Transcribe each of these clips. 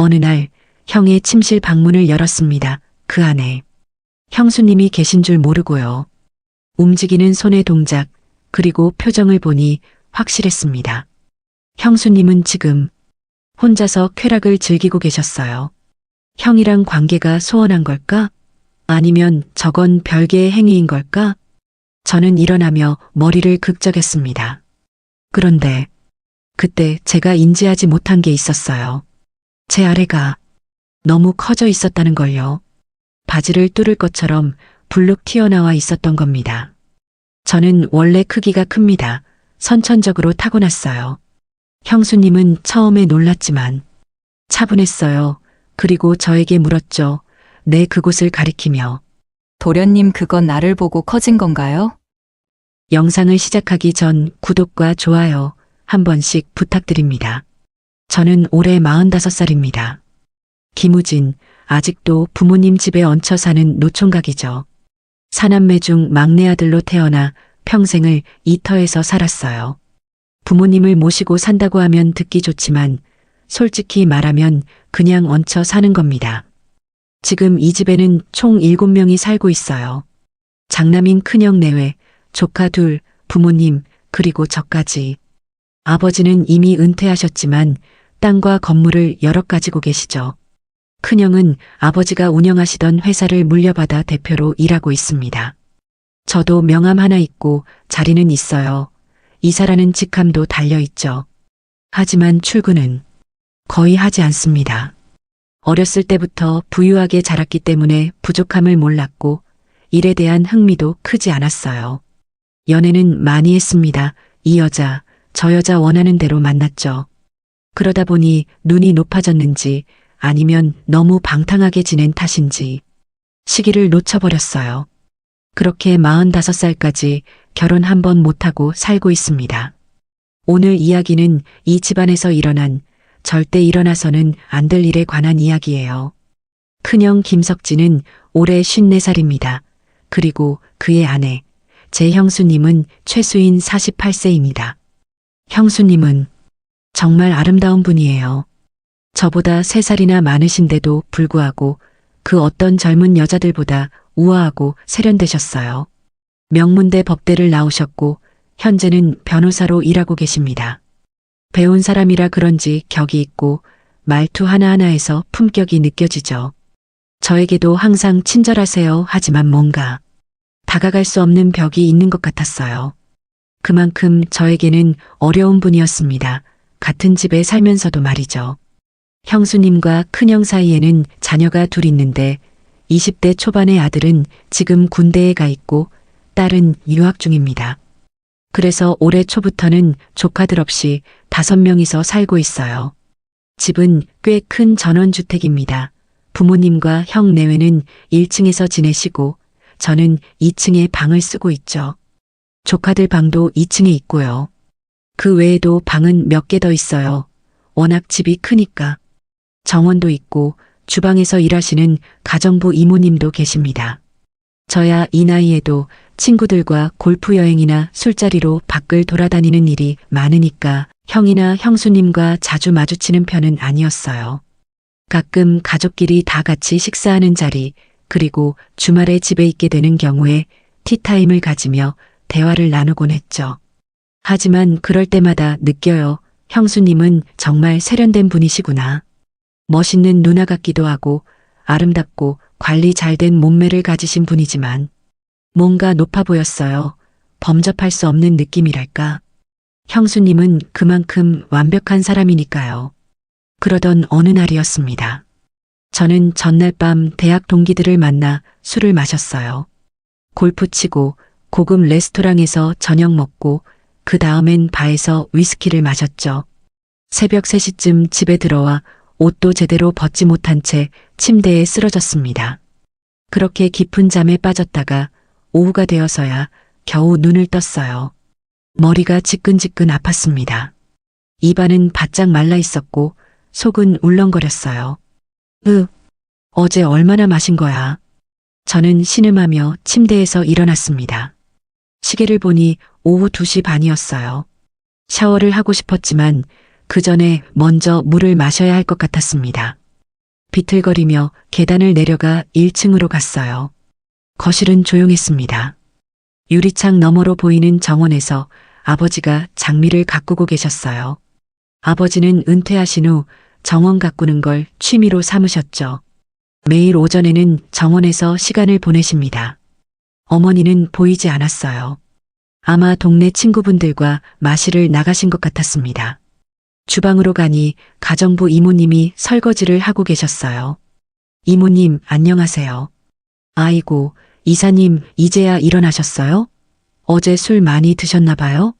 어느 날 형의 침실 방문을 열었습니다. 그 안에 형수님이 계신 줄 모르고요. 움직이는 손의 동작, 그리고 표정을 보니 확실했습니다. 형수님은 지금 혼자서 쾌락을 즐기고 계셨어요. 형이랑 관계가 소원한 걸까? 아니면 저건 별개의 행위인 걸까? 저는 일어나며 머리를 극적였습니다. 그런데 그때 제가 인지하지 못한 게 있었어요. 제 아래가 너무 커져 있었다는 걸요. 바지를 뚫을 것처럼 불룩 튀어나와 있었던 겁니다. 저는 원래 크기가 큽니다. 선천적으로 타고났어요. 형수님은 처음에 놀랐지만 차분했어요. 그리고 저에게 물었죠. 내 그곳을 가리키며. 도련님, 그건 나를 보고 커진 건가요? 영상을 시작하기 전 구독과 좋아요 한 번씩 부탁드립니다. 저는 올해 45살입니다. 김우진, 아직도 부모님 집에 얹혀 사는 노총각이죠. 사남매 중 막내 아들로 태어나 평생을 이 터에서 살았어요. 부모님을 모시고 산다고 하면 듣기 좋지만 솔직히 말하면 그냥 얹혀 사는 겁니다. 지금 이 집에는 총 7명이 살고 있어요. 장남인 큰형 내외, 조카 둘, 부모님, 그리고 저까지. 아버지는 이미 은퇴하셨지만 땅과 건물을 여러 가지고 계시죠. 큰형은 아버지가 운영하시던 회사를 물려받아 대표로 일하고 있습니다. 저도 명함 하나 있고 자리는 있어요. 이사라는 직함도 달려있죠. 하지만 출근은 거의 하지 않습니다. 어렸을 때부터 부유하게 자랐기 때문에 부족함을 몰랐고 일에 대한 흥미도 크지 않았어요. 연애는 많이 했습니다. 이 여자, 저 여자 원하는 대로 만났죠. 그러다 보니 눈이 높아졌는지 아니면 너무 방탕하게 지낸 탓인지 시기를 놓쳐버렸어요. 그렇게 45살까지 결혼 한 번 못하고 살고 있습니다. 오늘 이야기는 이 집안에서 일어난 절대 일어나서는 안 될 일에 관한 이야기예요. 큰형 김석진은 올해 54살입니다. 그리고 그의 아내, 제 형수님은 최수인 48세입니다. 형수님은 정말 아름다운 분이에요. 저보다 3살이나 많으신데도 불구하고 그 어떤 젊은 여자들보다 우아하고 세련되셨어요. 명문대 법대를 나오셨고 현재는 변호사로 일하고 계십니다. 배운 사람이라 그런지 격이 있고 말투 하나하나에서 품격이 느껴지죠. 저에게도 항상 친절하세요. 하지만 뭔가 다가갈 수 없는 벽이 있는 것 같았어요. 그만큼 저에게는 어려운 분이었습니다. 같은 집에 살면서도 말이죠. 형수님과 큰형 사이에는 자녀가 둘 있는데 20대 초반의 아들은 지금 군대에 가 있고 딸은 유학 중입니다. 그래서 올해 초부터는 조카들 없이 5명이서 살고 있어요. 집은 꽤 큰 전원주택입니다. 부모님과 형 내외는 1층에서 지내시고 저는 2층에 방을 쓰고 있죠. 조카들 방도 2층에 있고요. 그 외에도 방은 몇 개 더 있어요. 워낙 집이 크니까. 정원도 있고 주방에서 일하시는 가정부 이모님도 계십니다. 저야 이 나이에도 친구들과 골프 여행이나 술자리로 밖을 돌아다니는 일이 많으니까 형이나 형수님과 자주 마주치는 편은 아니었어요. 가끔 가족끼리 다 같이 식사하는 자리, 그리고 주말에 집에 있게 되는 경우에 티타임을 가지며 대화를 나누곤 했죠. 하지만 그럴 때마다 느껴요. 형수님은 정말 세련된 분이시구나. 멋있는 누나 같기도 하고 아름답고 관리 잘 된 몸매를 가지신 분이지만 뭔가 높아 보였어요. 범접할 수 없는 느낌이랄까. 형수님은 그만큼 완벽한 사람이니까요. 그러던 어느 날이었습니다. 저는 전날 밤 대학 동기들을 만나 술을 마셨어요. 골프 치고 고급 레스토랑에서 저녁 먹고 그 다음엔 바에서 위스키를 마셨죠. 새벽 3시쯤 집에 들어와 옷도 제대로 벗지 못한 채 침대에 쓰러졌습니다. 그렇게 깊은 잠에 빠졌다가 오후가 되어서야 겨우 눈을 떴어요. 머리가 지끈지끈 아팠습니다. 입안은 바짝 말라 있었고 속은 울렁거렸어요. 어제 얼마나 마신 거야? 저는 신음하며 침대에서 일어났습니다. 시계를 보니 오후 2시 반이었어요. 샤워를 하고 싶었지만 그 전에 먼저 물을 마셔야 할 것 같았습니다. 비틀거리며 계단을 내려가 1층으로 갔어요. 거실은 조용했습니다. 유리창 너머로 보이는 정원에서 아버지가 장미를 가꾸고 계셨어요. 아버지는 은퇴하신 후 정원 가꾸는 걸 취미로 삼으셨죠. 매일 오전에는 정원에서 시간을 보내십니다. 어머니는 보이지 않았어요. 아마 동네 친구분들과 마시를 나가신 것 같았습니다. 주방으로 가니 가정부 이모님이 설거지를 하고 계셨어요. 이모님, 안녕하세요. 아이고, 이사님, 이제야 일어나셨어요? 어제 술 많이 드셨나 봐요?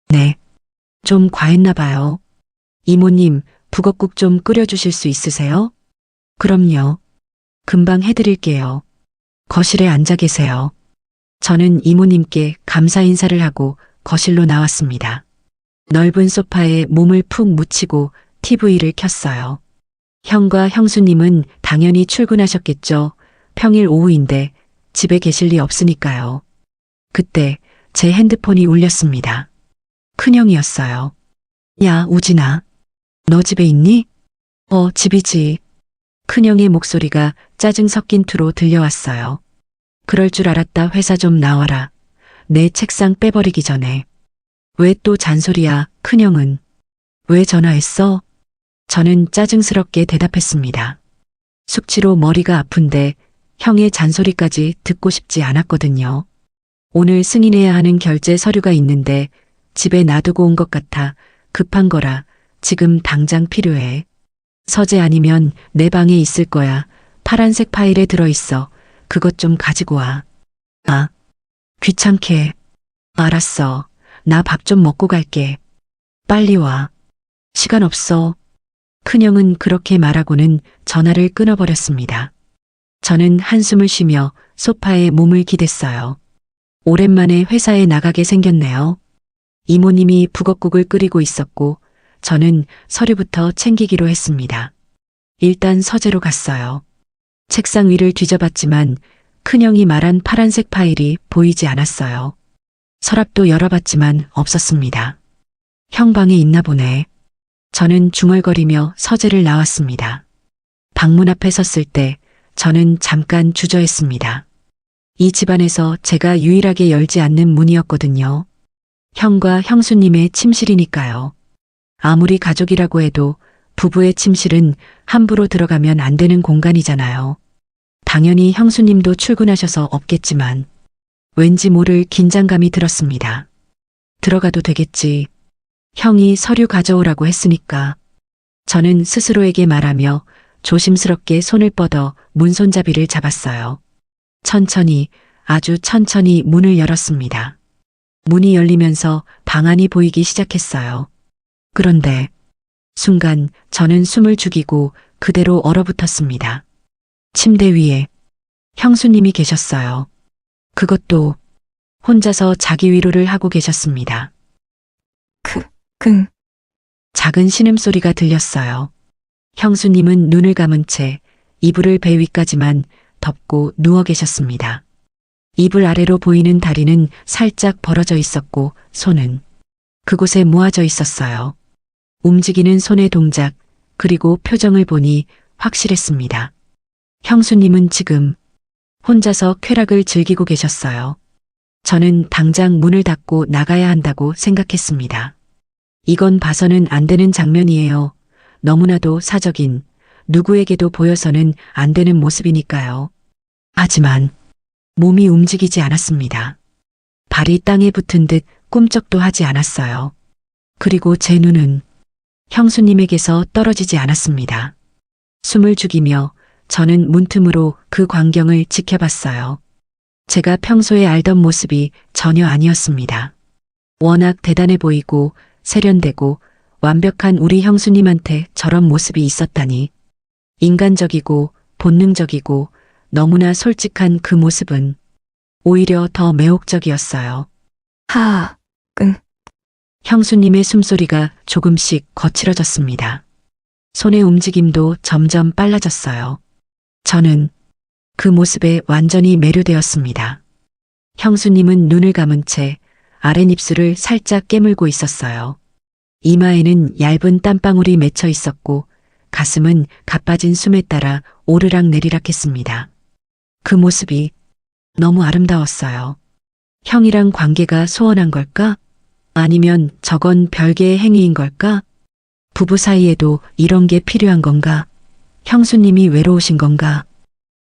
네. 좀 과했나 봐요. 이모님, 북엇국 좀 끓여주실 수 있으세요? 그럼요. 금방 해드릴게요. 거실에 앉아 계세요. 저는 이모님께 감사 인사를 하고 거실로 나왔습니다. 넓은 소파에 몸을 푹 묻히고 TV를 켰어요. 형과 형수님은 당연히 출근하셨겠죠. 평일 오후인데 집에 계실 리 없으니까요. 그때 제 핸드폰이 울렸습니다. 큰형이었어요. 야, 우진아. 너 집에 있니? 집이지. 큰형의 목소리가 짜증 섞인 투로 들려왔어요. 그럴 줄 알았다. 회사 좀 나와라. 내 책상 빼버리기 전에. 왜 또 잔소리야, 큰형은. 왜 전화했어? 저는 짜증스럽게 대답했습니다. 숙취로 머리가 아픈데 형의 잔소리까지 듣고 싶지 않았거든요. 오늘 승인해야 하는 결제 서류가 있는데 집에 놔두고 온 것 같아. 급한 거라 지금 당장 필요해. 서재 아니면 내 방에 있을 거야. 파란색 파일에 들어있어. 그것 좀 가지고 와. 아, 귀찮게. 알았어. 나 밥 좀 먹고 갈게. 빨리 와. 시간 없어. 큰형은 그렇게 말하고는 전화를 끊어버렸습니다. 저는 한숨을 쉬며 소파에 몸을 기댔어요. 오랜만에 회사에 나가게 생겼네요. 이모님이 북엇국을 끓이고 있었고 저는 서류부터 챙기기로 했습니다. 일단 서재로 갔어요. 책상 위를 뒤져봤지만 큰형이 말한 파란색 파일이 보이지 않았어요. 서랍도 열어봤지만 없었습니다. 형 방에 있나 보네. 저는 중얼거리며 서재를 나왔습니다. 방문 앞에 섰을 때 저는 잠깐 주저했습니다. 이 집안에서 제가 유일하게 열지 않는 문이었거든요. 형과 형수님의 침실이니까요. 아무리 가족이라고 해도 부부의 침실은 함부로 들어가면 안 되는 공간이잖아요. 당연히 형수님도 출근하셔서 없겠지만 왠지 모를 긴장감이 들었습니다. 들어가도 되겠지. 형이 서류 가져오라고 했으니까. 저는 스스로에게 말하며 조심스럽게 손을 뻗어 문손잡이를 잡았어요. 천천히, 아주 천천히 문을 열었습니다. 문이 열리면서 방 안이 보이기 시작했어요. 그런데 순간 저는 숨을 죽이고 그대로 얼어붙었습니다. 침대 위에 형수님이 계셨어요. 그것도 혼자서 자기 위로를 하고 계셨습니다. 작은 신음소리가 들렸어요. 형수님은 눈을 감은 채 이불을 배 위까지만 덮고 누워 계셨습니다. 이불 아래로 보이는 다리는 살짝 벌어져 있었고 손은 그곳에 모아져 있었어요. 움직이는 손의 동작 그리고 표정을 보니 확실했습니다. 형수님은 지금 혼자서 쾌락을 즐기고 계셨어요. 저는 당장 문을 닫고 나가야 한다고 생각했습니다. 이건 봐서는 안 되는 장면이에요. 너무나도 사적인, 누구에게도 보여서는 안 되는 모습이니까요. 하지만 몸이 움직이지 않았습니다. 발이 땅에 붙은 듯 꿈쩍도 하지 않았어요. 그리고 제 눈은 형수님에게서 떨어지지 않았습니다. 숨을 죽이며 저는 문틈으로 그 광경을 지켜봤어요. 제가 평소에 알던 모습이 전혀 아니었습니다. 워낙 대단해 보이고 세련되고 완벽한 우리 형수님한테 저런 모습이 있었다니. 인간적이고 본능적이고 너무나 솔직한 그 모습은 오히려 더 매혹적이었어요. 형수님의 숨소리가 조금씩 거칠어졌습니다. 손의 움직임도 점점 빨라졌어요. 저는 그 모습에 완전히 매료되었습니다. 형수님은 눈을 감은 채 아랫입술을 살짝 깨물고 있었어요. 이마에는 얇은 땀방울이 맺혀 있었고 가슴은 가빠진 숨에 따라 오르락 내리락 했습니다. 그 모습이 너무 아름다웠어요. 형이랑 관계가 소원한 걸까? 아니면 저건 별개의 행위인 걸까? 부부 사이에도 이런 게 필요한 건가? 형수님이 외로우신 건가?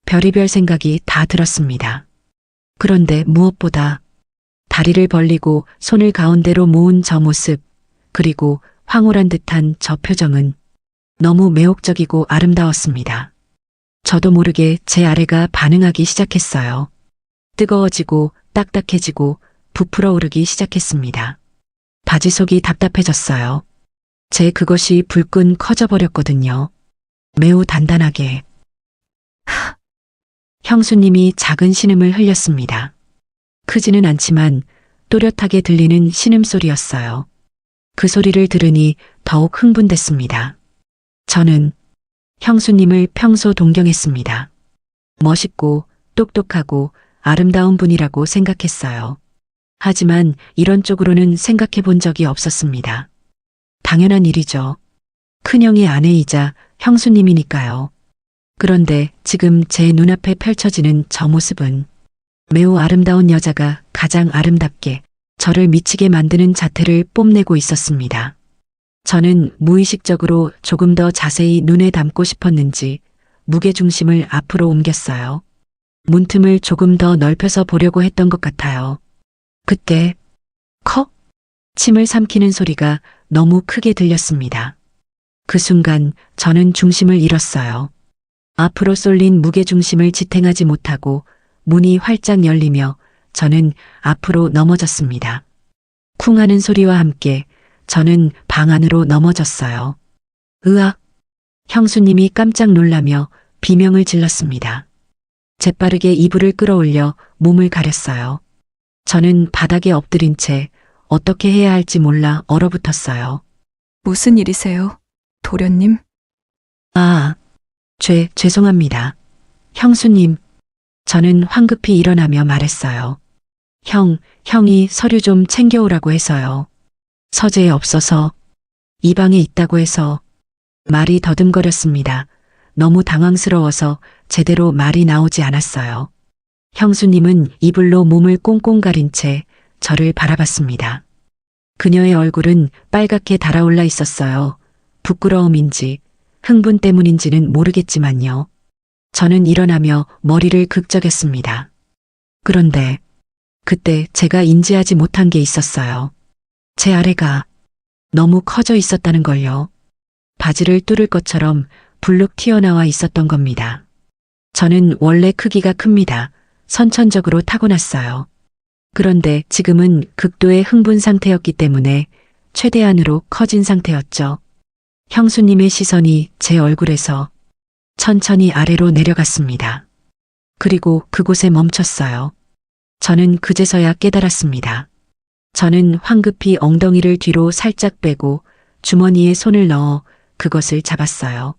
별의별 생각이 다 들었습니다. 그런데 무엇보다 다리를 벌리고 손을 가운데로 모은 저 모습, 그리고 황홀한 듯한 저 표정은 너무 매혹적이고 아름다웠습니다. 저도 모르게 제 아래가 반응하기 시작했어요. 뜨거워지고 딱딱해지고 부풀어 오르기 시작했습니다. 바지 속이 답답해졌어요. 제 그것이 불끈 커져버렸거든요. 매우 단단하게. 형수님이 작은 신음을 흘렸습니다. 크지는 않지만 또렷하게 들리는 신음소리였어요. 그 소리를 들으니 더욱 흥분됐습니다. 저는 형수님을 평소 동경했습니다. 멋있고 똑똑하고 아름다운 분이라고 생각했어요. 하지만 이런 쪽으로는 생각해 본 적이 없었습니다. 당연한 일이죠. 큰형의 아내이자 형수님이니까요. 그런데 지금 제 눈앞에 펼쳐지는 저 모습은 매우 아름다운 여자가 가장 아름답게 저를 미치게 만드는 자태를 뽐내고 있었습니다. 저는 무의식적으로 조금 더 자세히 눈에 담고 싶었는지 무게중심을 앞으로 옮겼어요. 문틈을 조금 더 넓혀서 보려고 했던 것 같아요. 그때 컥! 침을 삼키는 소리가 너무 크게 들렸습니다. 그 순간 저는 중심을 잃었어요. 앞으로 쏠린 무게중심을 지탱하지 못하고 문이 활짝 열리며 저는 앞으로 넘어졌습니다. 쿵 하는 소리와 함께 저는 방 안으로 넘어졌어요. 으악! 형수님이 깜짝 놀라며 비명을 질렀습니다. 재빠르게 이불을 끌어올려 몸을 가렸어요. 저는 바닥에 엎드린 채 어떻게 해야 할지 몰라 얼어붙었어요. 무슨 일이세요? 도련님? 아, 죄송합니다. 형수님, 저는 황급히 일어나며 말했어요. 형이 서류 좀 챙겨오라고 해서요. 서재에 없어서, 이 방에 있다고 해서. 말이 더듬거렸습니다. 너무 당황스러워서 제대로 말이 나오지 않았어요. 형수님은 이불로 몸을 꽁꽁 가린 채 저를 바라봤습니다. 그녀의 얼굴은 빨갛게 달아올라 있었어요. 부끄러움인지 흥분 때문인지는 모르겠지만요. 저는 일어나며 머리를 극적였습니다. 그런데 그때 제가 인지하지 못한 게 있었어요. 제 아래가 너무 커져 있었다는 걸요. 바지를 뚫을 것처럼 불룩 튀어나와 있었던 겁니다. 저는 원래 크기가 큽니다. 선천적으로 타고났어요. 그런데 지금은 극도의 흥분 상태였기 때문에 최대한으로 커진 상태였죠. 형수님의 시선이 제 얼굴에서 천천히 아래로 내려갔습니다. 그리고 그곳에 멈췄어요. 저는 그제서야 깨달았습니다. 저는 황급히 엉덩이를 뒤로 살짝 빼고 주머니에 손을 넣어 그것을 잡았어요.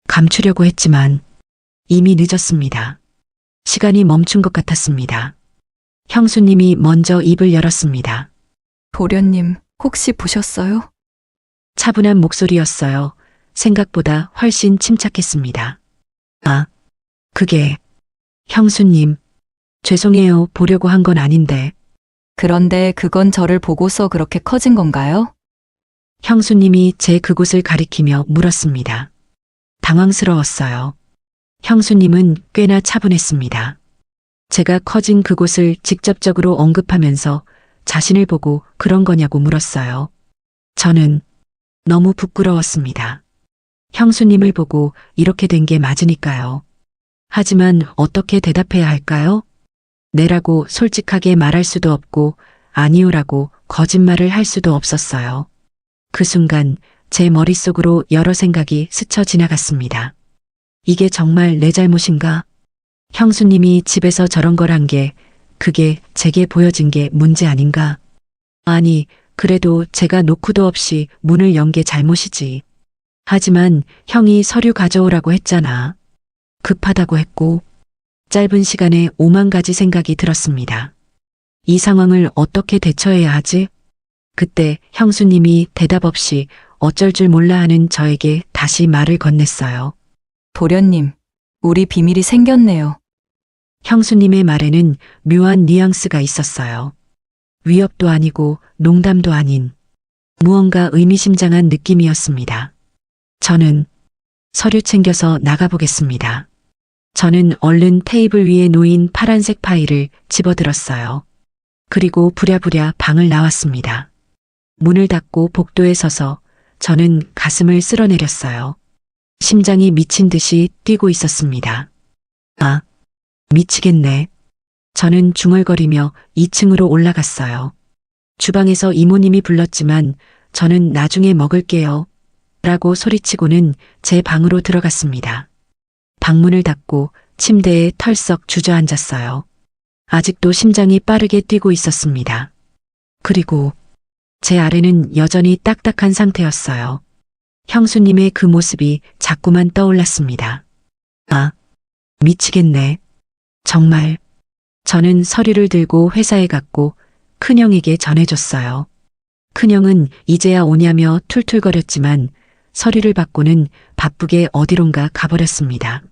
감추려고 했지만 이미 늦었습니다. 시간이 멈춘 것 같았습니다. 형수님이 먼저 입을 열었습니다. 도련님, 혹시 보셨어요? 차분한 목소리였어요. 생각보다 훨씬 침착했습니다. 아, 그게 형수님, 죄송해요. 보려고 한 건 아닌데. 그런데 그건 저를 보고서 그렇게 커진 건가요? 형수님이 제 그곳을 가리키며 물었습니다. 당황스러웠어요. 형수님은 꽤나 차분했습니다. 제가 커진 그곳을 직접적으로 언급하면서 자신을 보고 그런 거냐고 물었어요. 저는 너무 부끄러웠습니다. 형수님을 보고 이렇게 된 게 맞으니까요. 하지만 어떻게 대답해야 할까요? 네라고 솔직하게 말할 수도 없고 아니오라고 거짓말을 할 수도 없었어요. 그 순간 제 머릿속으로 여러 생각이 스쳐 지나갔습니다. 이게 정말 내 잘못인가? 형수님이 집에서 저런 걸 한 게 그게 제게 보여진 게 문제 아닌가? 아니, 그래도 제가 노크도 없이 문을 연 게 잘못이지. 하지만 형이 서류 가져오라고 했잖아. 급하다고 했고 짧은 시간에 5만 가지 생각이 들었습니다. 이 상황을 어떻게 대처해야 하지? 그때 형수님이 대답 없이 어쩔 줄 몰라 하는 저에게 다시 말을 건넸어요. 도련님, 우리 비밀이 생겼네요. 형수님의 말에는 묘한 뉘앙스가 있었어요. 위협도 아니고 농담도 아닌 무언가 의미심장한 느낌이었습니다. 저는 서류 챙겨서 나가보겠습니다. 저는 얼른 테이블 위에 놓인 파란색 파일을 집어들었어요. 그리고 부랴부랴 방을 나왔습니다. 문을 닫고 복도에 서서 저는 가슴을 쓸어내렸어요. 심장이 미친 듯이 뛰고 있었습니다. 아, 미치겠네. 저는 중얼거리며 2층으로 올라갔어요. 주방에서 이모님이 불렀지만 저는 나중에 먹을게요. 라고 소리치고는 제 방으로 들어갔습니다. 방문을 닫고 침대에 털썩 주저앉았어요. 아직도 심장이 빠르게 뛰고 있었습니다. 그리고 제 아래는 여전히 딱딱한 상태였어요. 형수님의 그 모습이 자꾸만 떠올랐습니다. 아, 미치겠네. 정말. 저는 서류를 들고 회사에 갔고 큰형에게 전해줬어요. 큰형은 이제야 오냐며 툴툴거렸지만 서류를 받고는 바쁘게 어디론가 가버렸습니다.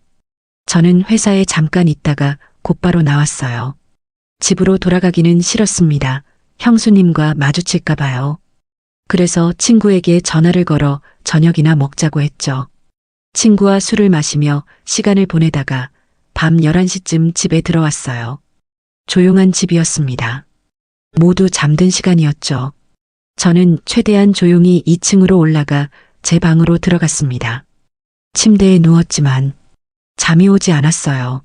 저는 회사에 잠깐 있다가 곧바로 나왔어요. 집으로 돌아가기는 싫었습니다. 형수님과 마주칠까 봐요. 그래서 친구에게 전화를 걸어 저녁이나 먹자고 했죠. 친구와 술을 마시며 시간을 보내다가 밤 11시쯤 집에 들어왔어요. 조용한 집이었습니다. 모두 잠든 시간이었죠. 저는 최대한 조용히 2층으로 올라가 제 방으로 들어갔습니다. 침대에 누웠지만 잠이 오지 않았어요.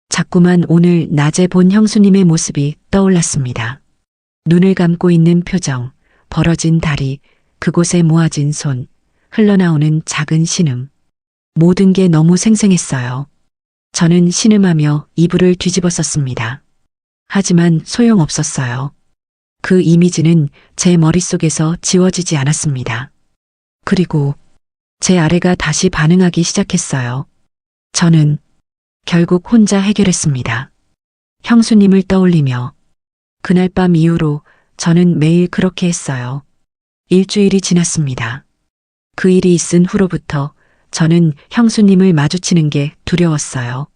자꾸만 오늘 낮에 본 형수님의 모습이 떠올랐습니다. 눈을 감고 있는 표정, 벌어진 다리, 그곳에 모아진 손, 흘러나오는 작은 신음. 모든 게 너무 생생했어요. 저는 신음하며 이불을 뒤집어 썼습니다. 하지만 소용없었어요. 그 이미지는 제 머릿속에서 지워지지 않았습니다. 그리고 제 아래가 다시 반응하기 시작했어요. 저는 결국 혼자 해결했습니다. 형수님을 떠올리며 그날 밤 이후로 저는 매일 그렇게 했어요. 일주일이 지났습니다. 그 일이 있은 후로부터 저는 형수님을 마주치는 게 두려웠어요.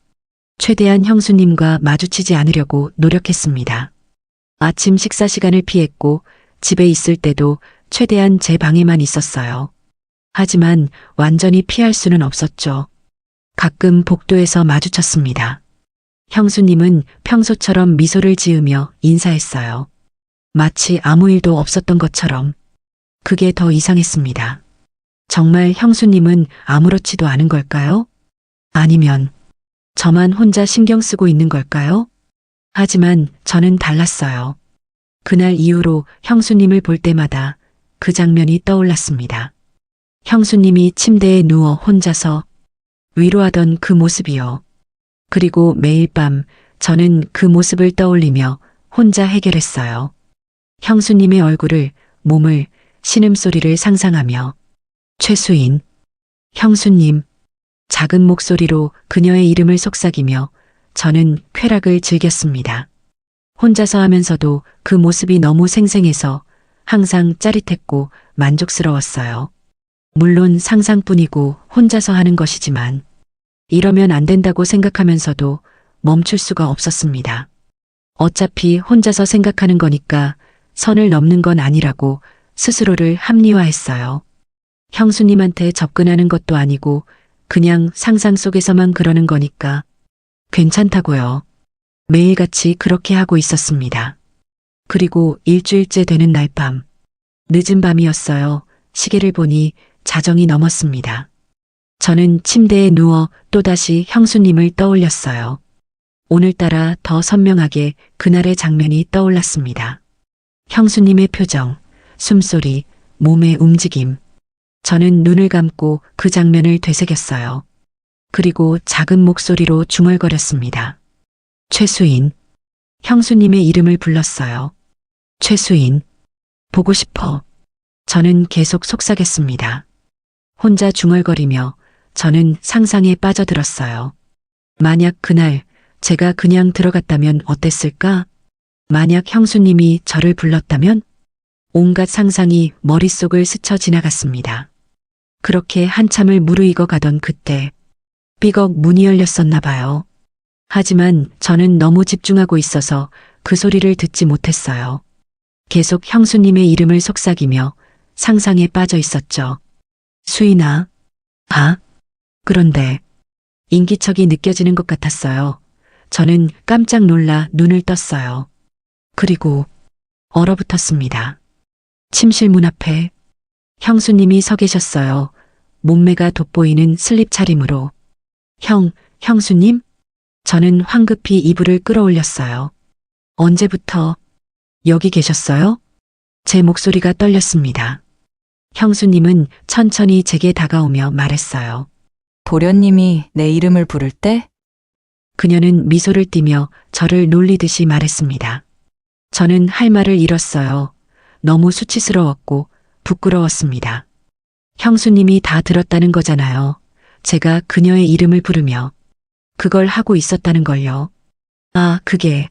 최대한 형수님과 마주치지 않으려고 노력했습니다. 아침 식사 시간을 피했고 집에 있을 때도 최대한 제 방에만 있었어요. 하지만 완전히 피할 수는 없었죠. 가끔 복도에서 마주쳤습니다. 형수님은 평소처럼 미소를 지으며 인사했어요. 마치 아무 일도 없었던 것처럼. 그게 더 이상했습니다. 정말 형수님은 아무렇지도 않은 걸까요? 아니면 저만 혼자 신경 쓰고 있는 걸까요? 하지만 저는 달랐어요. 그날 이후로 형수님을 볼 때마다 그 장면이 떠올랐습니다. 형수님이 침대에 누워 혼자서 위로하던 그 모습이요. 그리고 매일 밤 저는 그 모습을 떠올리며 혼자 해결했어요. 형수님의 얼굴을, 몸을, 신음소리를 상상하며 최수인, 형수님, 작은 목소리로 그녀의 이름을 속삭이며 저는 쾌락을 즐겼습니다. 혼자서 하면서도 그 모습이 너무 생생해서 항상 짜릿했고 만족스러웠어요. 물론 상상뿐이고 혼자서 하는 것이지만 이러면 안 된다고 생각하면서도 멈출 수가 없었습니다. 어차피 혼자서 생각하는 거니까 선을 넘는 건 아니라고 스스로를 합리화했어요. 형수님한테 접근하는 것도 아니고 그냥 상상 속에서만 그러는 거니까 괜찮다고요. 매일같이 그렇게 하고 있었습니다. 그리고 일주일째 되는 날 밤, 늦은 밤이었어요. 시계를 보니 자정이 넘었습니다. 저는 침대에 누워 또다시 형수님을 떠올렸어요. 오늘따라 더 선명하게 그날의 장면이 떠올랐습니다. 형수님의 표정, 숨소리, 몸의 움직임. 저는 눈을 감고 그 장면을 되새겼어요. 그리고 작은 목소리로 중얼거렸습니다. 최수인. 형수님의 이름을 불렀어요. 최수인. 보고 싶어. 저는 계속 속삭였습니다. 혼자 중얼거리며 저는 상상에 빠져들었어요. 만약 그날 제가 그냥 들어갔다면 어땠을까? 만약 형수님이 저를 불렀다면? 온갖 상상이 머릿속을 스쳐 지나갔습니다. 그렇게 한참을 무르익어 가던 그때 삐걱 문이 열렸었나 봐요. 하지만 저는 너무 집중하고 있어서 그 소리를 듣지 못했어요. 계속 형수님의 이름을 속삭이며 상상에 빠져 있었죠. 수인아. 아? 그런데 인기척이 느껴지는 것 같았어요. 저는 깜짝 놀라 눈을 떴어요. 그리고 얼어붙었습니다. 침실 문 앞에 형수님이 서 계셨어요. 몸매가 돋보이는 슬립 차림으로. 형수님? 저는 황급히 이불을 끌어올렸어요. 언제부터 여기 계셨어요? 제 목소리가 떨렸습니다. 형수님은 천천히 제게 다가오며 말했어요. 도련님이 내 이름을 부를 때 그녀는 미소를 띠며 저를 놀리듯이 말했습니다. 저는 할 말을 잃었어요. 너무 수치스러웠고 부끄러웠습니다. 형수님이 다 들었다는 거잖아요. 제가 그녀의 이름을 부르며 그걸 하고 있었다는 걸요. 아, 그게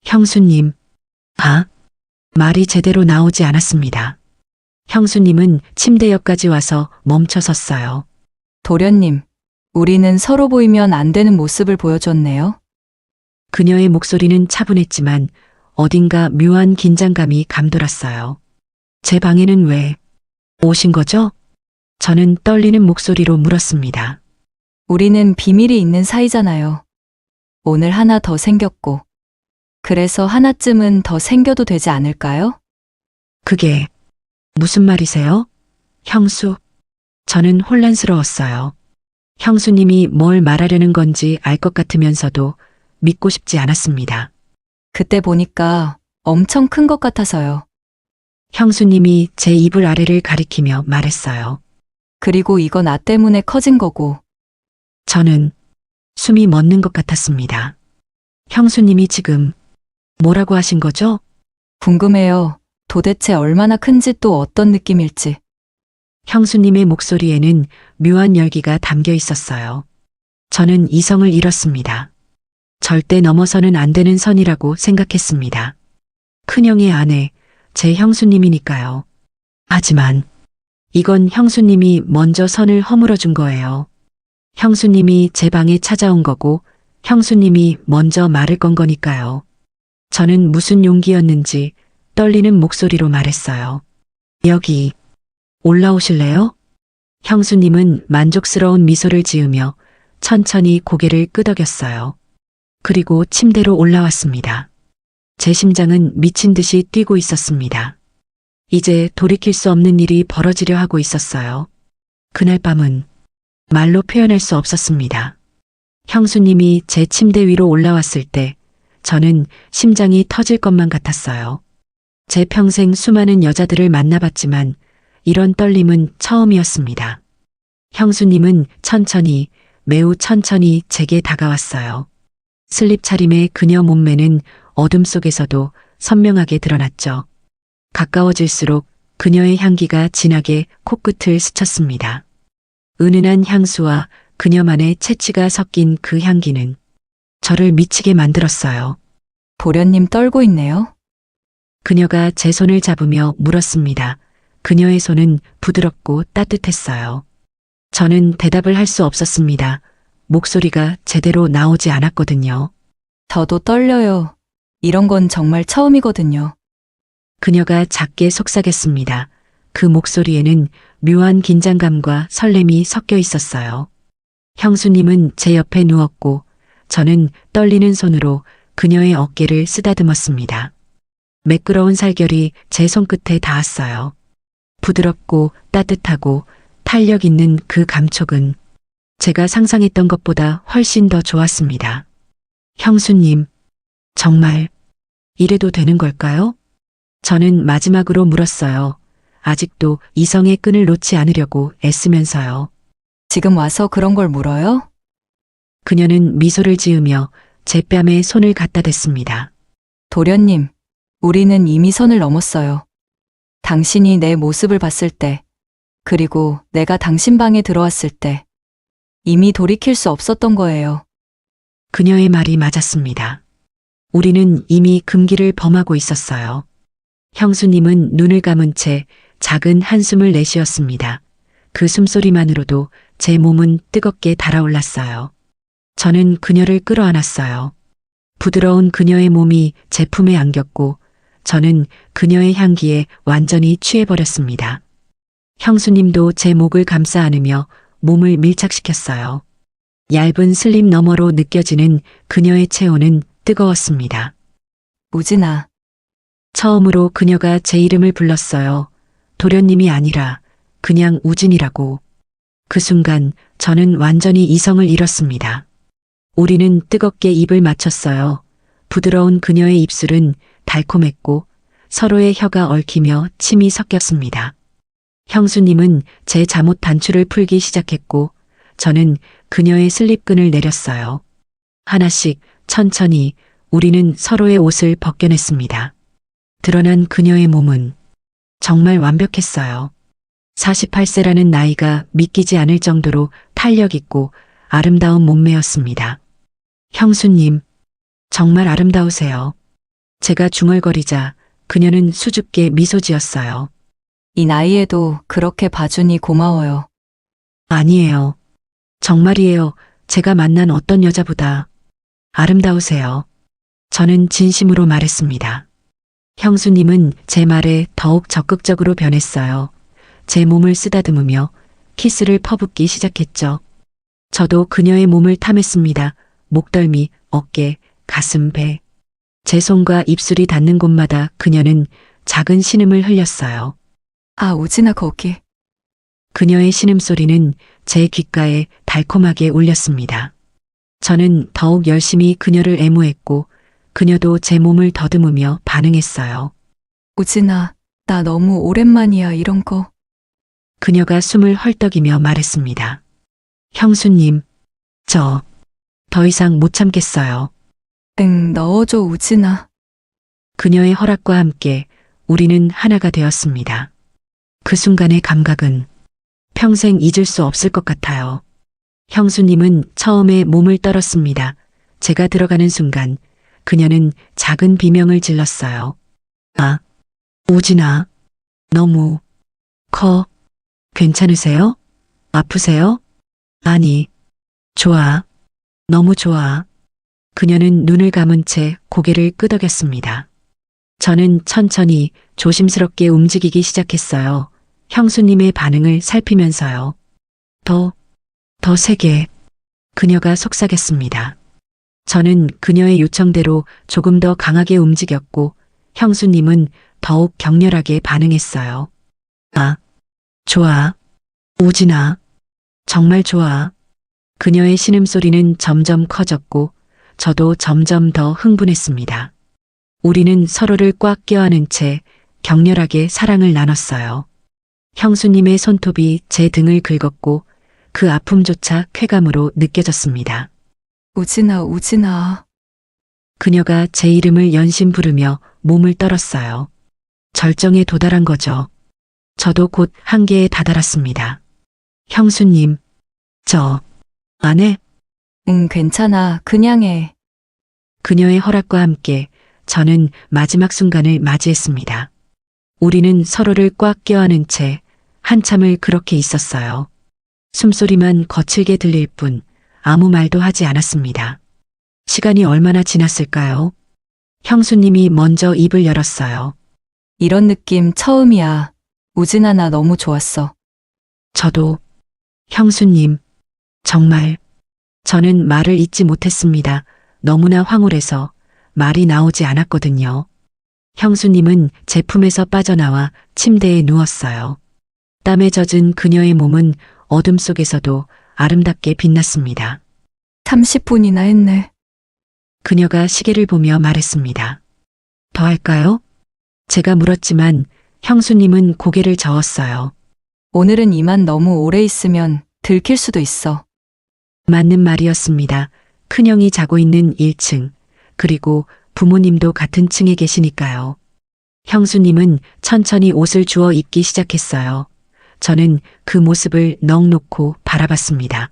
형수님. 아, 말이 제대로 나오지 않았습니다. 형수님은 침대 옆까지 와서 멈춰 섰어요. 도련님, 우리는 서로 보이면 안 되는 모습을 보여줬네요. 그녀의 목소리는 차분했지만 어딘가 묘한 긴장감이 감돌았어요. 제 방에는 왜 오신 거죠? 저는 떨리는 목소리로 물었습니다. 우리는 비밀이 있는 사이잖아요. 오늘 하나 더 생겼고. 그래서 하나쯤은 더 생겨도 되지 않을까요? 그게 무슨 말이세요? 형수. 저는 혼란스러웠어요. 형수님이 뭘 말하려는 건지 알 것 같으면서도 믿고 싶지 않았습니다. 그때 보니까 엄청 큰 것 같아서요. 형수님이 제 이불 아래를 가리키며 말했어요. 그리고 이건 나 때문에 커진 거고. 저는 숨이 멎는 것 같았습니다. 형수님이 지금 뭐라고 하신 거죠? 궁금해요. 도대체 얼마나 큰지 또 어떤 느낌일지. 형수님의 목소리에는 묘한 열기가 담겨 있었어요. 저는 이성을 잃었습니다. 절대 넘어서는 안 되는 선이라고 생각했습니다. 큰형의 아내, 제 형수님이니까요. 하지만 이건 형수님이 먼저 선을 허물어 준 거예요. 형수님이 제 방에 찾아온 거고 형수님이 먼저 말을 건 거니까요. 저는 무슨 용기였는지 떨리는 목소리로 말했어요. 여기 올라오실래요? 형수님은 만족스러운 미소를 지으며 천천히 고개를 끄덕였어요. 그리고 침대로 올라왔습니다. 제 심장은 미친 듯이 뛰고 있었습니다. 이제 돌이킬 수 없는 일이 벌어지려 하고 있었어요. 그날 밤은 말로 표현할 수 없었습니다. 형수님이 제 침대 위로 올라왔을 때 저는 심장이 터질 것만 같았어요. 제 평생 수많은 여자들을 만나봤지만 이런 떨림은 처음이었습니다. 형수님은 천천히, 매우 천천히 제게 다가왔어요. 슬립 차림의 그녀 몸매는 어둠 속에서도 선명하게 드러났죠. 가까워질수록 그녀의 향기가 진하게 코끝을 스쳤습니다. 은은한 향수와 그녀만의 채취가 섞인 그 향기는 저를 미치게 만들었어요. 도련님 떨고 있네요. 그녀가 제 손을 잡으며 물었습니다. 그녀의 손은 부드럽고 따뜻했어요. 저는 대답을 할 수 없었습니다. 목소리가 제대로 나오지 않았거든요. 저도 떨려요. 이런 건 정말 처음이거든요. 그녀가 작게 속삭였습니다. 그 목소리에는 묘한 긴장감과 설렘이 섞여 있었어요. 형수님은 제 옆에 누웠고 저는 떨리는 손으로 그녀의 어깨를 쓰다듬었습니다. 매끄러운 살결이 제 손끝에 닿았어요. 부드럽고 따뜻하고 탄력 있는 그 감촉은 제가 상상했던 것보다 훨씬 더 좋았습니다. 형수님, 정말 이래도 되는 걸까요? 저는 마지막으로 물었어요. 아직도 이성의 끈을 놓지 않으려고 애쓰면서요. 지금 와서 그런 걸 물어요? 그녀는 미소를 지으며 제 뺨에 손을 갖다 댔습니다. 도련님, 우리는 이미 선을 넘었어요. 당신이 내 모습을 봤을 때, 그리고 내가 당신 방에 들어왔을 때, 이미 돌이킬 수 없었던 거예요. 그녀의 말이 맞았습니다. 우리는 이미 금기를 범하고 있었어요. 형수님은 눈을 감은 채 작은 한숨을 내쉬었습니다. 그 숨소리만으로도 제 몸은 뜨겁게 달아올랐어요. 저는 그녀를 끌어안았어요. 부드러운 그녀의 몸이 제 품에 안겼고 저는 그녀의 향기에 완전히 취해버렸습니다. 형수님도 제 목을 감싸 안으며 몸을 밀착시켰어요. 얇은 슬립 너머로 느껴지는 그녀의 체온은 뜨거웠습니다. 우진아, 처음으로 그녀가 제 이름을 불렀어요. 도련님이 아니라 그냥 우진이라고. 그 순간 저는 완전히 이성을 잃었습니다. 우리는 뜨겁게 입을 맞췄어요. 부드러운 그녀의 입술은 달콤했고 서로의 혀가 얽히며 침이 섞였습니다. 형수님은 제 잠옷 단추를 풀기 시작했고 저는 그녀의 슬립끈을 내렸어요. 하나씩 천천히 우리는 서로의 옷을 벗겨냈습니다. 드러난 그녀의 몸은 정말 완벽했어요. 48세라는 나이가 믿기지 않을 정도로 탄력 있고 아름다운 몸매였습니다. 형수님, 정말 아름다우세요. 제가 중얼거리자 그녀는 수줍게 미소 지었어요. 이 나이에도 그렇게 봐주니 고마워요. 아니에요. 정말이에요. 제가 만난 어떤 여자보다 아름다우세요. 저는 진심으로 말했습니다. 형수님은 제 말에 더욱 적극적으로 변했어요. 제 몸을 쓰다듬으며 키스를 퍼붓기 시작했죠. 저도 그녀의 몸을 탐했습니다. 목덜미, 어깨, 가슴, 배. 제 손과 입술이 닿는 곳마다 그녀는 작은 신음을 흘렸어요. 아, 우진아, 거기. 그녀의 신음소리는 제 귓가에 달콤하게 울렸습니다. 저는 더욱 열심히 그녀를 애무했고 그녀도 제 몸을 더듬으며 반응했어요. 우진아, 나 너무 오랜만이야, 이런 거. 그녀가 숨을 헐떡이며 말했습니다. 형수님, 저 더 이상 못 참겠어요. 응, 넣어줘, 우진아. 그녀의 허락과 함께 우리는 하나가 되었습니다. 그 순간의 감각은 평생 잊을 수 없을 것 같아요. 형수님은 처음에 몸을 떨었습니다. 제가 들어가는 순간 그녀는 작은 비명을 질렀어요. 아, 우진아, 너무 커. 괜찮으세요? 아프세요? 아니, 좋아. 너무 좋아. 그녀는 눈을 감은 채 고개를 끄덕였습니다. 저는 천천히 조심스럽게 움직이기 시작했어요. 형수님의 반응을 살피면서요. 더 세게. 그녀가 속삭였습니다. 저는 그녀의 요청대로 조금 더 강하게 움직였고 형수님은 더욱 격렬하게 반응했어요. 아, 좋아. 우진아, 정말 좋아. 그녀의 신음소리는 점점 커졌고 저도 점점 더 흥분했습니다. 우리는 서로를 꽉 껴안은 채 격렬하게 사랑을 나눴어요. 형수님의 손톱이 제 등을 긁었고 그 아픔조차 쾌감으로 느껴졌습니다. 우진아, 우진아. 그녀가 제 이름을 연신 부르며 몸을 떨었어요. 절정에 도달한 거죠. 저도 곧 한계에 다다랐습니다. 형수님, 저 안 해? 응, 괜찮아. 그냥 해. 그녀의 허락과 함께 저는 마지막 순간을 맞이했습니다. 우리는 서로를 꽉 껴안은 채 한참을 그렇게 있었어요. 숨소리만 거칠게 들릴 뿐 아무 말도 하지 않았습니다. 시간이 얼마나 지났을까요? 형수님이 먼저 입을 열었어요. 이런 느낌 처음이야. 우진아, 나 너무 좋았어. 저도, 형수님, 정말, 저는 말을 잇지 못했습니다. 너무나 황홀해서 말이 나오지 않았거든요. 형수님은 제 품에서 빠져나와 침대에 누웠어요. 땀에 젖은 그녀의 몸은 어둠 속에서도 아름답게 빛났습니다. 30분이나 했네. 그녀가 시계를 보며 말했습니다. 더 할까요? 제가 물었지만 형수님은 고개를 저었어요. 오늘은 이만 너무 오래 있으면 들킬 수도 있어. 맞는 말이었습니다. 큰형이 자고 있는 1층, 그리고 부모님도 같은 층에 계시니까요. 형수님은 천천히 옷을 주워 입기 시작했어요. 저는 그 모습을 넋 놓고 바라봤습니다.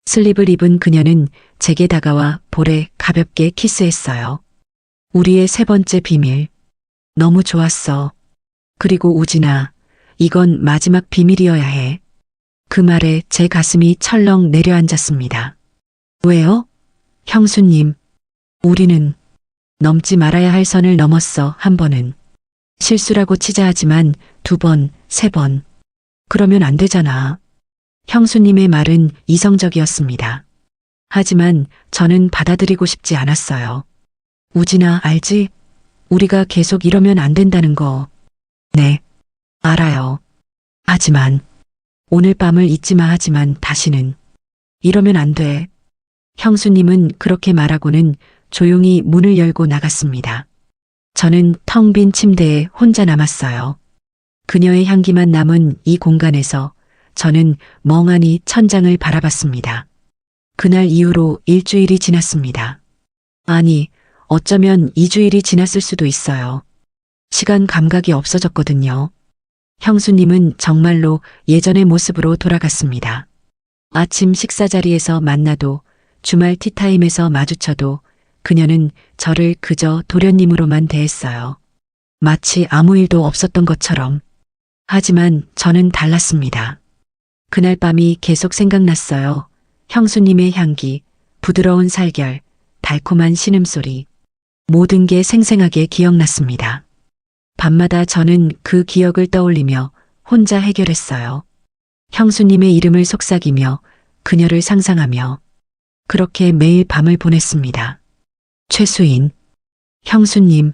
슬립을 입은 그녀는 제게 다가와 볼에 가볍게 키스했어요. 우리의 세 번째 비밀. 너무 좋았어. 그리고 우진아, 이건 마지막 비밀이어야 해. 그 말에 제 가슴이 철렁 내려앉았습니다. 왜요? 형수님, 우리는 넘지 말아야 할 선을 넘었어, 한 번은. 실수라고 치자 하지만 2번, 3번. 그러면 안 되잖아. 형수님의 말은 이성적이었습니다. 하지만 저는 받아들이고 싶지 않았어요. 우진아, 알지? 우리가 계속 이러면 안 된다는 거. 네, 알아요. 하지만 오늘 밤을 잊지 마. 하지만 다시는 이러면 안 돼. 형수님은 그렇게 말하고는 조용히 문을 열고 나갔습니다. 저는 텅 빈 침대에 혼자 남았어요. 그녀의 향기만 남은 이 공간에서 저는 멍하니 천장을 바라봤습니다. 그날 이후로 일주일이 지났습니다. 아니, 어쩌면 2주일이 지났을 수도 있어요. 시간 감각이 없어졌거든요. 형수님은 정말로 예전의 모습으로 돌아갔습니다. 아침 식사 자리에서 만나도 주말 티타임에서 마주쳐도 그녀는 저를 그저 도련님으로만 대했어요. 마치 아무 일도 없었던 것처럼. 하지만 저는 달랐습니다. 그날 밤이 계속 생각났어요. 형수님의 향기, 부드러운 살결, 달콤한 신음소리. 모든 게 생생하게 기억났습니다. 밤마다 저는 그 기억을 떠올리며 혼자 해결했어요. 형수님의 이름을 속삭이며 그녀를 상상하며 그렇게 매일 밤을 보냈습니다. 최수인, 형수님,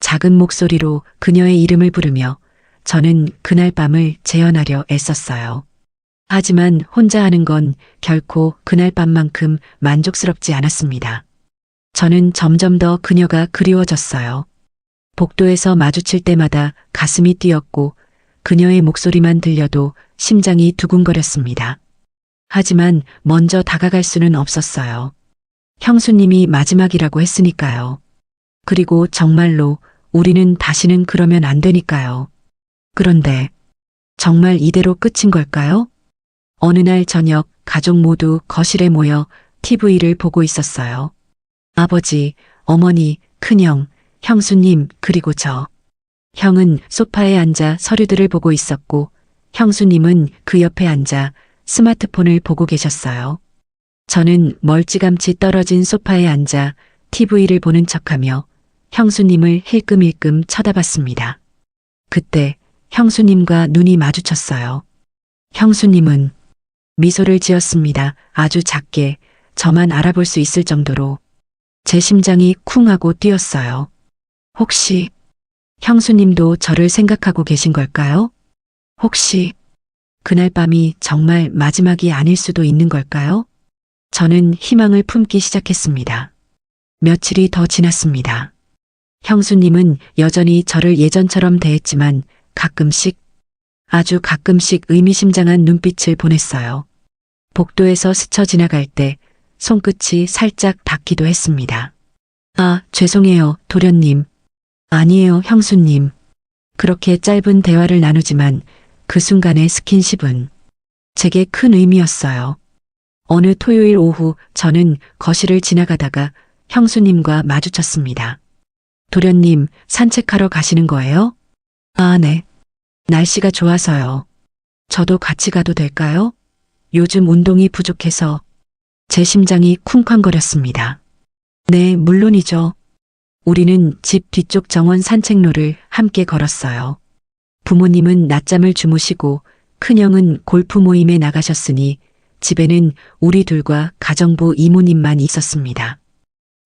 작은 목소리로 그녀의 이름을 부르며 저는 그날 밤을 재현하려 애썼어요. 하지만 혼자 하는 건 결코 그날 밤만큼 만족스럽지 않았습니다. 저는 점점 더 그녀가 그리워졌어요. 복도에서 마주칠 때마다 가슴이 뛰었고 그녀의 목소리만 들려도 심장이 두근거렸습니다. 하지만 먼저 다가갈 수는 없었어요. 형수님이 마지막이라고 했으니까요. 그리고 정말로 우리는 다시는 그러면 안 되니까요. 그런데 정말 이대로 끝인 걸까요? 어느 날 저녁 가족 모두 거실에 모여 TV를 보고 있었어요. 아버지, 어머니, 큰형, 형수님, 그리고 저. 형은 소파에 앉아 서류들을 보고 있었고 형수님은 그 옆에 앉아 스마트폰을 보고 계셨어요. 저는 멀찌감치 떨어진 소파에 앉아 TV를 보는 척하며 형수님을 힐끔힐끔 쳐다봤습니다. 그때 형수님과 눈이 마주쳤어요. 형수님은 미소를 지었습니다. 아주 작게 저만 알아볼 수 있을 정도로. 제 심장이 쿵 하고 뛰었어요. 혹시 형수님도 저를 생각하고 계신 걸까요? 혹시 그날 밤이 정말 마지막이 아닐 수도 있는 걸까요? 저는 희망을 품기 시작했습니다. 며칠이 더 지났습니다. 형수님은 여전히 저를 예전처럼 대했지만 가끔씩, 아주 가끔씩 의미심장한 눈빛을 보냈어요. 복도에서 스쳐 지나갈 때 손끝이 살짝 닿기도 했습니다. 아, 죄송해요, 도련님. 아니에요, 형수님. 그렇게 짧은 대화를 나누지만 그 순간의 스킨십은 제게 큰 의미였어요. 어느 토요일 오후 저는 거실을 지나가다가 형수님과 마주쳤습니다. 도련님, 산책하러 가시는 거예요? 아, 네. 날씨가 좋아서요. 저도 같이 가도 될까요? 요즘 운동이 부족해서 제 심장이 쿵쾅거렸습니다. 네, 물론이죠. 우리는 집 뒤쪽 정원 산책로를 함께 걸었어요. 부모님은 낮잠을 주무시고 큰형은 골프 모임에 나가셨으니 집에는 우리 둘과 가정부 이모님만 있었습니다.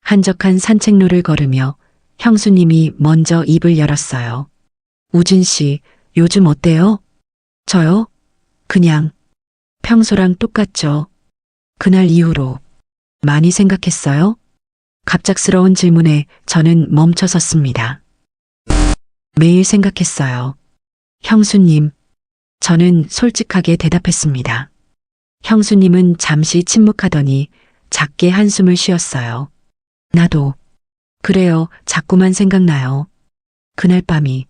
한적한 산책로를 걸으며 형수님이 먼저 입을 열었어요. 우진 씨, 요즘 어때요? 저요? 그냥 평소랑 똑같죠. 그날 이후로 많이 생각했어요? 갑작스러운 질문에 저는 멈춰섰습니다. 매일 생각했어요. 형수님, 저는 솔직하게 대답했습니다. 형수님은 잠시 침묵하더니 작게 한숨을 쉬었어요. 나도. 그래요, 자꾸만 생각나요. 그날 밤이.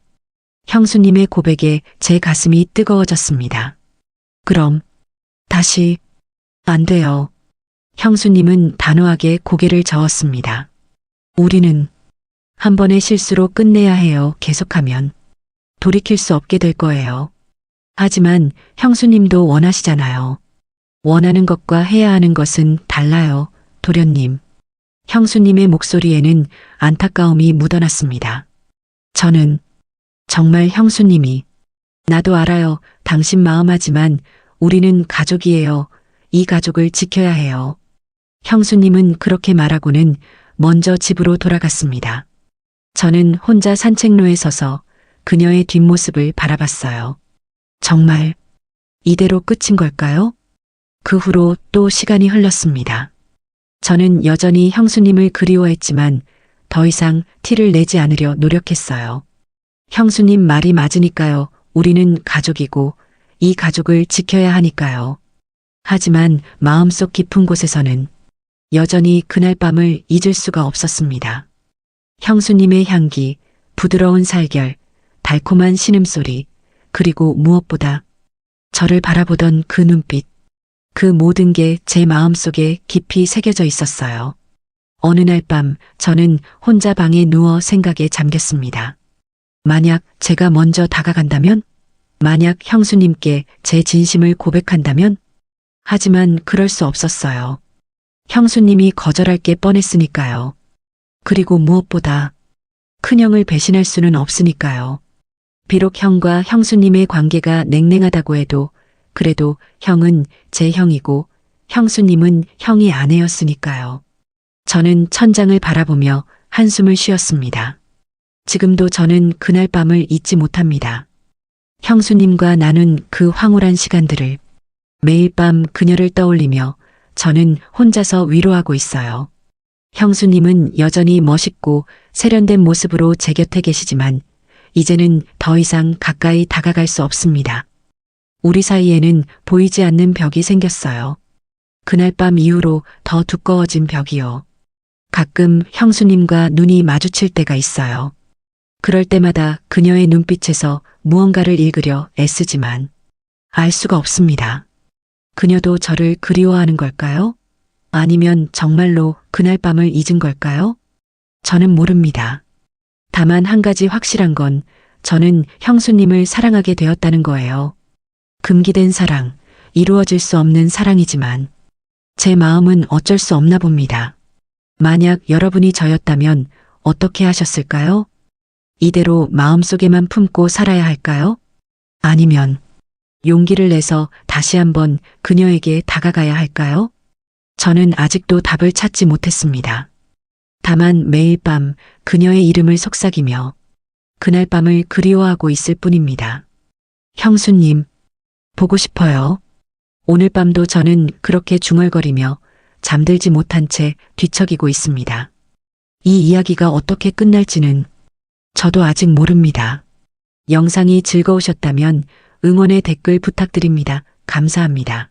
형수님의 고백에 제 가슴이 뜨거워졌습니다. 그럼 다시 안 돼요. 형수님은 단호하게 고개를 저었습니다. 우리는 한 번의 실수로 끝내야 해요. 계속하면 돌이킬 수 없게 될 거예요. 하지만 형수님도 원하시잖아요. 원하는 것과 해야 하는 것은 달라요, 도련님. 형수님의 목소리에는 안타까움이 묻어났습니다. 저는 정말 형수님이 나도 알아요. 당신 마음하지만 우리는 가족이에요. 이 가족을 지켜야 해요. 형수님은 그렇게 말하고는 먼저 집으로 돌아갔습니다. 저는 혼자 산책로에 서서 그녀의 뒷모습을 바라봤어요. 정말 이대로 끝인 걸까요? 그 후로 또 시간이 흘렀습니다. 저는 여전히 형수님을 그리워했지만 더 이상 티를 내지 않으려 노력했어요. 형수님 말이 맞으니까요. 우리는 가족이고 이 가족을 지켜야 하니까요. 하지만 마음속 깊은 곳에서는 여전히 그날 밤을 잊을 수가 없었습니다. 형수님의 향기, 부드러운 살결, 달콤한 신음소리, 그리고 무엇보다 저를 바라보던 그 눈빛, 그 모든 게 제 마음속에 깊이 새겨져 있었어요. 어느 날 밤 저는 혼자 방에 누워 생각에 잠겼습니다. 만약 제가 먼저 다가간다면? 만약 형수님께 제 진심을 고백한다면? 하지만 그럴 수 없었어요. 형수님이 거절할 게 뻔했으니까요. 그리고 무엇보다 큰형을 배신할 수는 없으니까요. 비록 형과 형수님의 관계가 냉랭하다고 해도 그래도 형은 제 형이고 형수님은 형이 아내였으니까요. 저는 천장을 바라보며 한숨을 쉬었습니다. 지금도 저는 그날 밤을 잊지 못합니다. 형수님과 나눈 그 황홀한 시간들을 매일 밤 그녀를 떠올리며 저는 혼자서 위로하고 있어요. 형수님은 여전히 멋있고 세련된 모습으로 제 곁에 계시지만 이제는 더 이상 가까이 다가갈 수 없습니다. 우리 사이에는 보이지 않는 벽이 생겼어요. 그날 밤 이후로 더 두꺼워진 벽이요. 가끔 형수님과 눈이 마주칠 때가 있어요. 그럴 때마다 그녀의 눈빛에서 무언가를 읽으려 애쓰지만 알 수가 없습니다. 그녀도 저를 그리워하는 걸까요? 아니면 정말로 그날 밤을 잊은 걸까요? 저는 모릅니다. 다만 한 가지 확실한 건 저는 형수님을 사랑하게 되었다는 거예요. 금기된 사랑, 이루어질 수 없는 사랑이지만 제 마음은 어쩔 수 없나 봅니다. 만약 여러분이 저였다면 어떻게 하셨을까요? 이대로 마음속에만 품고 살아야 할까요? 아니면 용기를 내서 다시 한번 그녀에게 다가가야 할까요? 저는 아직도 답을 찾지 못했습니다. 다만 매일 밤 그녀의 이름을 속삭이며 그날 밤을 그리워하고 있을 뿐입니다. 형수님, 보고 싶어요. 오늘 밤도 저는 그렇게 중얼거리며 잠들지 못한 채 뒤척이고 있습니다. 이 이야기가 어떻게 끝날지는 저도 아직 모릅니다. 영상이 즐거우셨다면 응원의 댓글 부탁드립니다. 감사합니다.